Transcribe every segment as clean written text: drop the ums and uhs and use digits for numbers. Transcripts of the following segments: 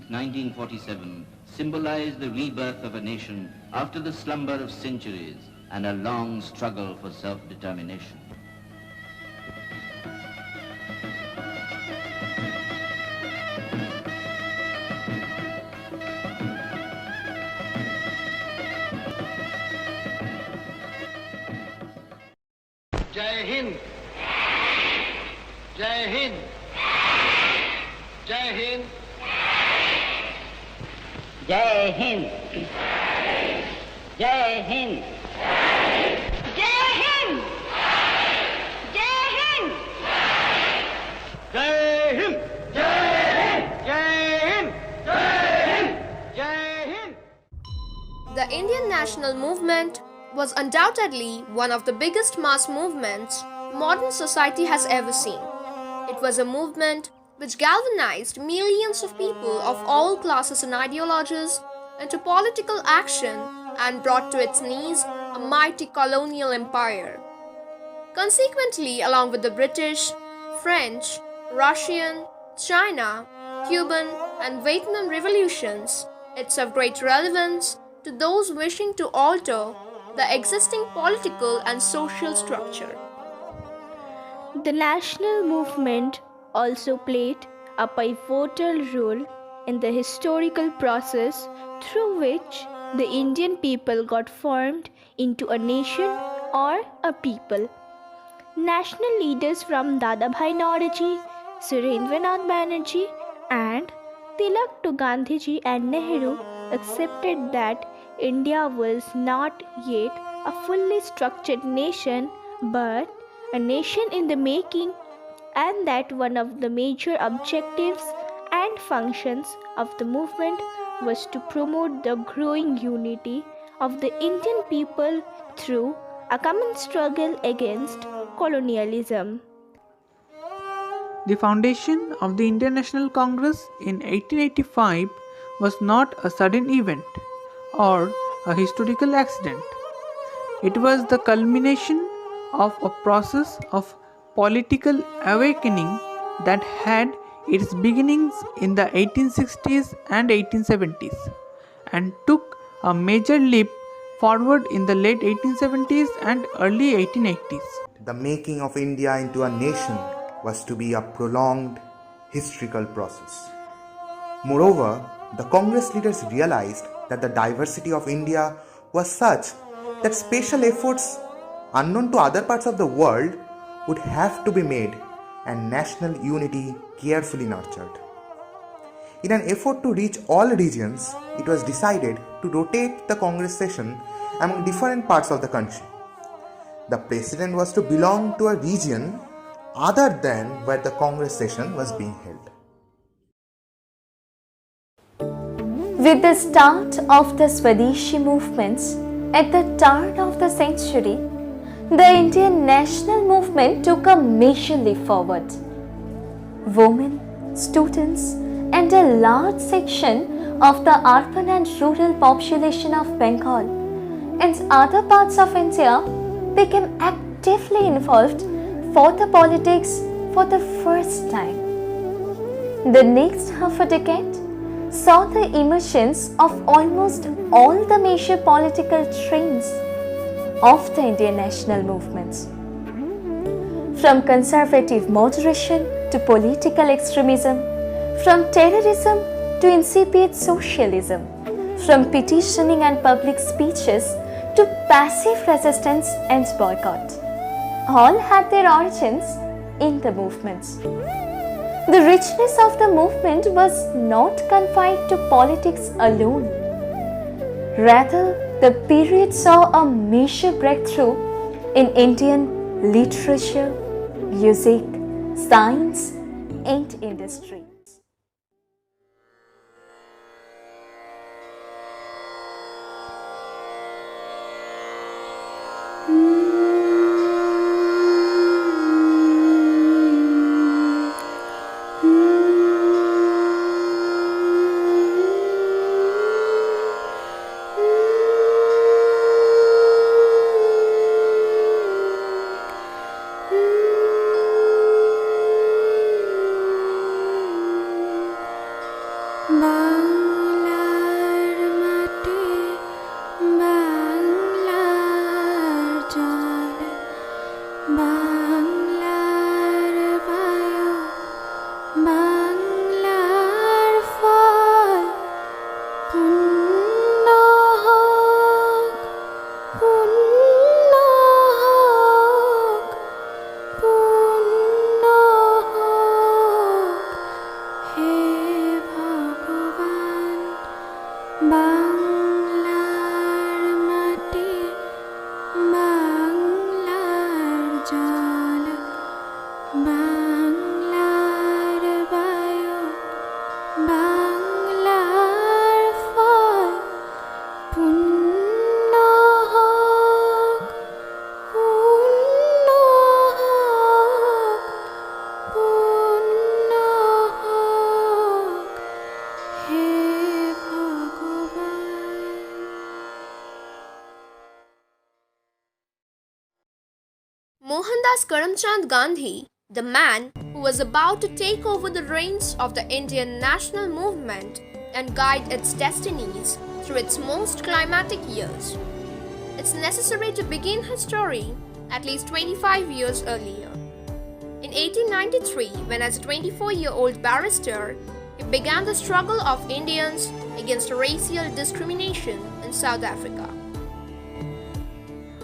1947 symbolized the rebirth of a nation after the slumber of centuries and a long struggle for self-determination. जय हिंद, जय हिंद, जय हिंद, जय हिंद, जय हिंद, जय हिंद, जय हिंद, जय हिंद, जय हिंद, जय हिंद, जय Hind. The Indian national movement was undoubtedly one of the biggest mass movements modern society has ever seen. It was a movement which galvanized millions of people of all classes and ideologies into political action and brought to its knees a mighty colonial empire. Consequently, along with the British, French, Russian, China, Cuban, and Vietnam revolutions, it's of great relevance to those wishing to alter the existing political and social structure. The national movement also played a pivotal role in the historical process through which the Indian people got formed into a nation or a people. National leaders from Dadabhai Naoroji, Surendranath Banerjee, and Tilak to Gandhiji and Nehru accepted that India was not yet a fully structured nation but a nation in the making, and that one of the major objectives and functions of the movement was to promote the growing unity of the Indian people through a common struggle against colonialism. The foundation of the Indian National Congress in 1885 was not a sudden event or a historical accident. It was the culmination of a process of political awakening that had its beginnings in the 1860s and 1870s and took a major leap forward in the late 1870s and early 1880s. The making of India into a nation was to be a prolonged historical process. Moreover, the Congress leaders realized that the diversity of India was such that special efforts unknown to other parts of the world would have to be made and national unity carefully nurtured. In an effort to reach all regions, it was decided to rotate the Congress session among different parts of the country. The president was to belong to a region other than where the Congress session was being held. With the start of the Swadeshi movements at the turn of the century, the Indian national movement took a major leap forward. Women, students, and a large section of the urban and rural population of Bengal and other parts of India became actively involved for the politics for the first time. The next half a decade saw the emergence of almost all the major political trends of the Indian national movements. From conservative moderation to political extremism, from terrorism to incipient socialism, from petitioning and public speeches to passive resistance and boycott, all had their origins in the movements. The richness of the movement was not confined to politics alone. Rather, the period saw a major breakthrough in Indian literature, music, science, and industry. Mohandas Karamchand Gandhi, the man who was about to take over the reins of the Indian national movement and guide its destinies through its most climatic years. It's necessary to begin his story at least 25 years earlier. In 1893, when as a 24-year-old barrister, he began the struggle of Indians against racial discrimination in South Africa.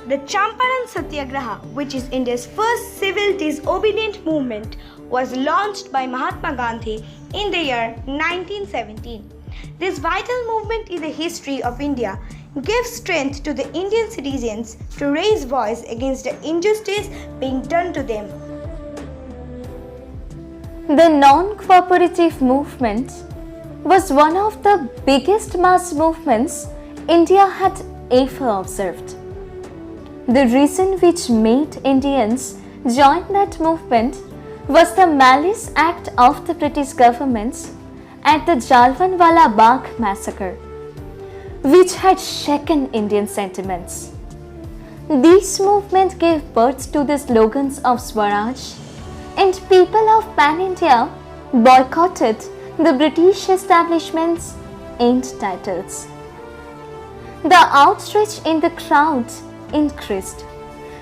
The Champaran Satyagraha, which is India's first civil disobedient movement, was launched by Mahatma Gandhi in the year 1917. This vital movement in the history of India gave strength to the Indian citizens to raise voice against the injustice being done to them. The non-cooperative movement was one of the biggest mass movements India had ever observed. The reason which made Indians join that movement was the Malice Act of the British government at the Jallianwala Bagh massacre, which had shaken Indian sentiments. This movement gave birth to the slogans of Swaraj, and people of Pan-India boycotted the British establishment's end titles. The outstretch in the crowd increased,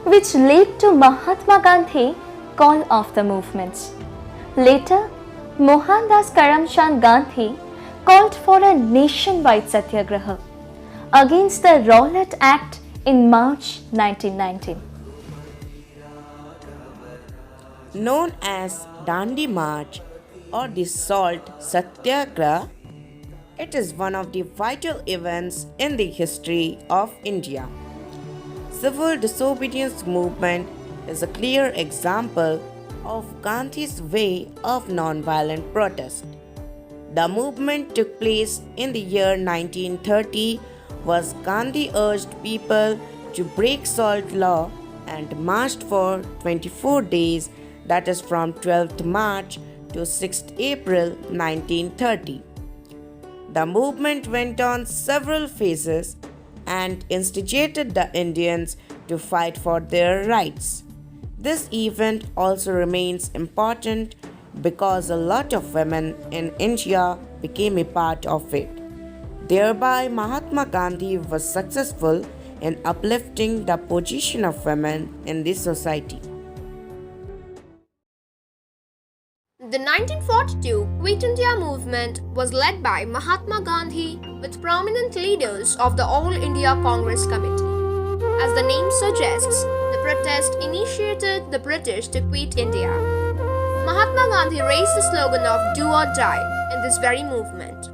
which led to Mahatma Gandhi call of the movement. Later, Mohandas Karamchand Gandhi called for a nationwide satyagraha against the Rowlatt Act in March 1919. Known as Dandi March or the Salt Satyagraha, it is one of the vital events in the history of India. Civil disobedience movement is a clear example of Gandhi's way of non-violent protest. The movement took place in the year 1930 was Gandhi urged people to break salt law and marched for 24 days, that is from 12th March to 6th April 1930. The movement went on several phases and instigated the Indians to fight for their rights. This event also remains important because a lot of women in India became a part of it. Thereby, Mahatma Gandhi was successful in uplifting the position of women in the society. The 1942 Quit India movement was led by Mahatma Gandhi with prominent leaders of the All India Congress Committee. As the name suggests, the protest initiated the British to quit India. Mahatma Gandhi raised the slogan of "Do or Die" in this very movement.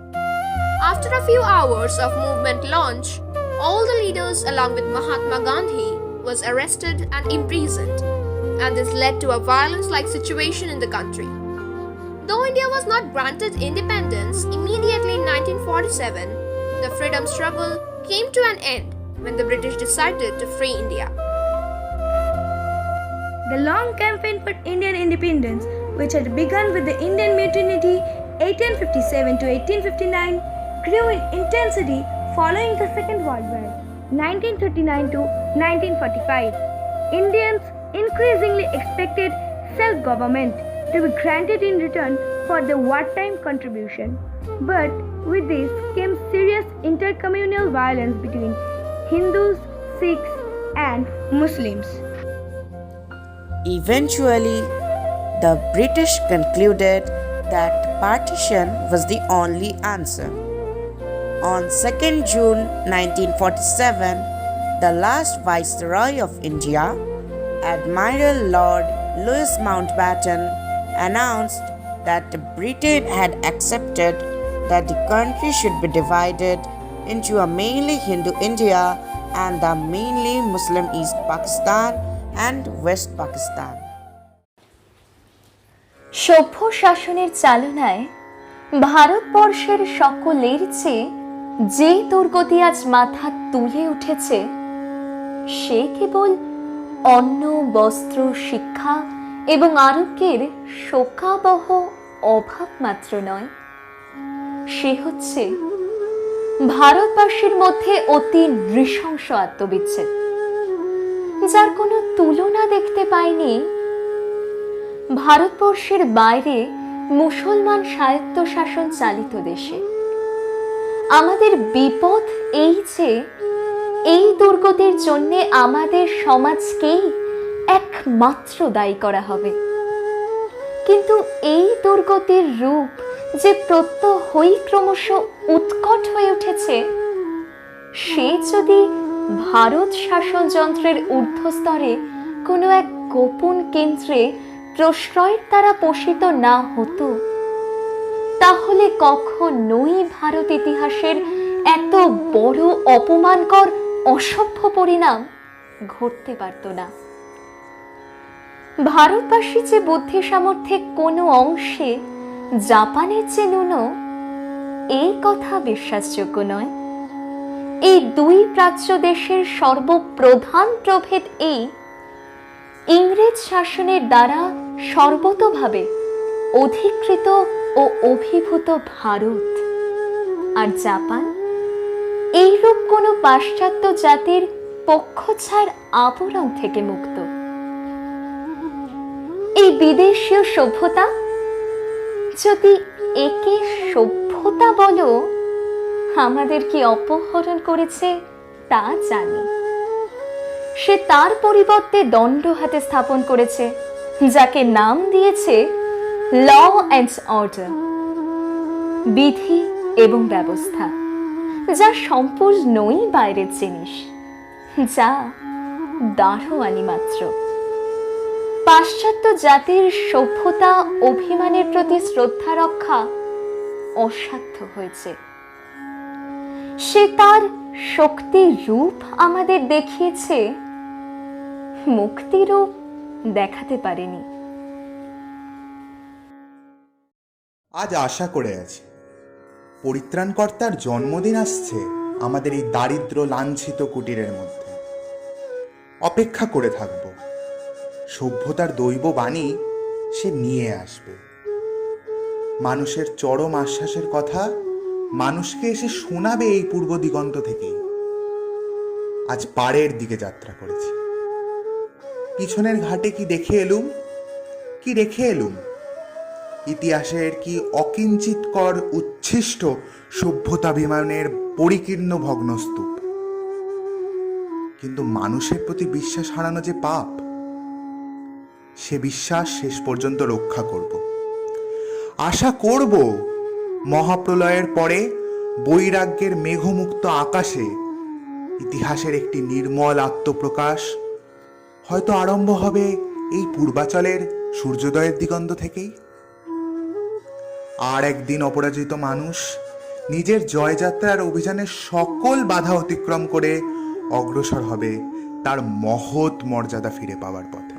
After a few hours of movement launch, all the leaders along with Mahatma Gandhi was arrested and imprisoned, and this led to a violence-like situation in the country. Though India was not granted independence immediately in 1947, the freedom struggle came to an end when the British decided to free India. The long campaign for Indian independence, which had begun with the Indian Mutiny 1857 to 1859, grew in intensity following the Second World War, 1939 to 1945. Indians increasingly expected self-government to be granted in return for the wartime contribution. But with this came serious intercommunal violence between Hindus, Sikhs and Muslims. Eventually, the British concluded that partition was the only answer. On 2nd June 1947, the last Viceroy of India, Admiral Lord Louis Mountbatten, announced that Britain had accepted that the country should be divided into a mainly Hindu India and the mainly Muslim East Pakistan and West Pakistan. সভ্য শাসনের চালনায় ভারতবর্ষের সকলের চেয়ে যে দুর্গতি আজ মাথা তুলে উঠেছে সে কেবল অন্ন, বস্ত্র, শিক্ষা এবং আরোগ্যের শোকাবহ অভাব মাত্র নয়, সে হচ্ছে ভারতবাসীর মধ্যে অতি নৃশংস আত্মবিচ্ছেদ। যার কোনো তুলনা দেখতে পাইনি ভারতবর্ষের বাইরে মুসলমান স্বায়ত্তশাসন চালিত দেশে। আমাদের বিপদ এই যে এই দুর্গতির জন্য আমাদের সমাজকেই একমাত্র দায়ী করা হবে। কিন্তু এই দুর্গতির রূপ যে প্রত্যহই ক্রমশ উৎকট হয়ে উঠেছে, সে যদি ভারত শাসনযন্ত্রের ঊর্ধ্বস্তরে কোনো এক গোপন কেন্দ্রে প্রশ্রয়ের দ্বারা পোষিত না হতো, তাহলে কখনোই ভারত ইতিহাসের এত বড় অপমানকর অসভ্য পরিণাম ঘটতে পারত না। ভারতবাসী যে বুদ্ধি সামর্থ্যে কোনো অংশে জাপানের চেয়ে ন্যূন, এই কথা বিশ্বাসযোগ্য নয়। এই দুই প্রাচ্য দেশের সর্বপ্রধান প্রভেদ এই, ইংরেজ শাসনের দ্বারা সর্বতোভাবে অধিকৃত ও অভিভূত ভারত আর জাপান এইরূপ কোনো পাশ্চাত্য জাতির পক্ষছাড় আবরণ থেকে মুক্ত। এই বিদেশীয় সভ্যতা, যদি একে সভ্যতা বলো, আমাদের কি অপহরণ করেছে তা জানি। সে তার পরিবর্তে দণ্ড হাতে স্থাপন করেছে, যাকে নাম দিয়েছে ল অ্যান্ড অর্ডার, বিধি এবং ব্যবস্থা, যা সম্পূর্ণই বাইরের জিনিস, যা দারোয়ানি মাত্র। পাশ্চাত্য জাতির সভ্যতা অভিমানের প্রতি শ্রদ্ধা রক্ষা অসাধ্য হয়েছে। সে তার শক্তির রূপ আমাদের দেখিয়েছে, মুক্তিরূপ দেখাতে পারেনি। আজ আশা করে আছি পরিত্রাণকর্তার জন্মদিন আসছে আমাদের এই দারিদ্র লাঞ্ছিত কুটিরের মধ্যে। অপেক্ষা করে থাকব, সভ্যতার দৈব বাণী সে নিয়ে আসবে। মানুষের চরম আশ্বাসের কথা মানুষকে এসে শোনাবে এই পূর্ব দিগন্ত থেকেই। আজ পাড়ের দিকে যাত্রা করেছি। পিছনের ঘাটে কি দেখে এলুম, কি রেখে এলুম? ইতিহাসের কি অকিঞ্চিতকর উচ্ছিষ্ট সভ্যতাভিমানের পরিকীর্ণ ভগ্নস্তূপ। কিন্তু মানুষের প্রতি বিশ্বাস হারানো যে পাপ, সে বিশ্বাস শেষ পর্যন্ত রক্ষা করব। আশা করব মহাপ্রলয়ের পরে বৈরাগ্যের মেঘমুক্ত আকাশে ইতিহাসের একটি নির্মল আত্মপ্রকাশ হয়তো আরম্ভ হবে এই পূর্বাচলের সূর্যোদয়ের দিগন্ত থেকেই। আর একদিন অপরাজিত মানুষ নিজের জয়যাত্রার অভিযানের সকল বাধা অতিক্রম করে অগ্রসর হবে তার মহৎ মর্যাদা ফিরে পাওয়ার পথে।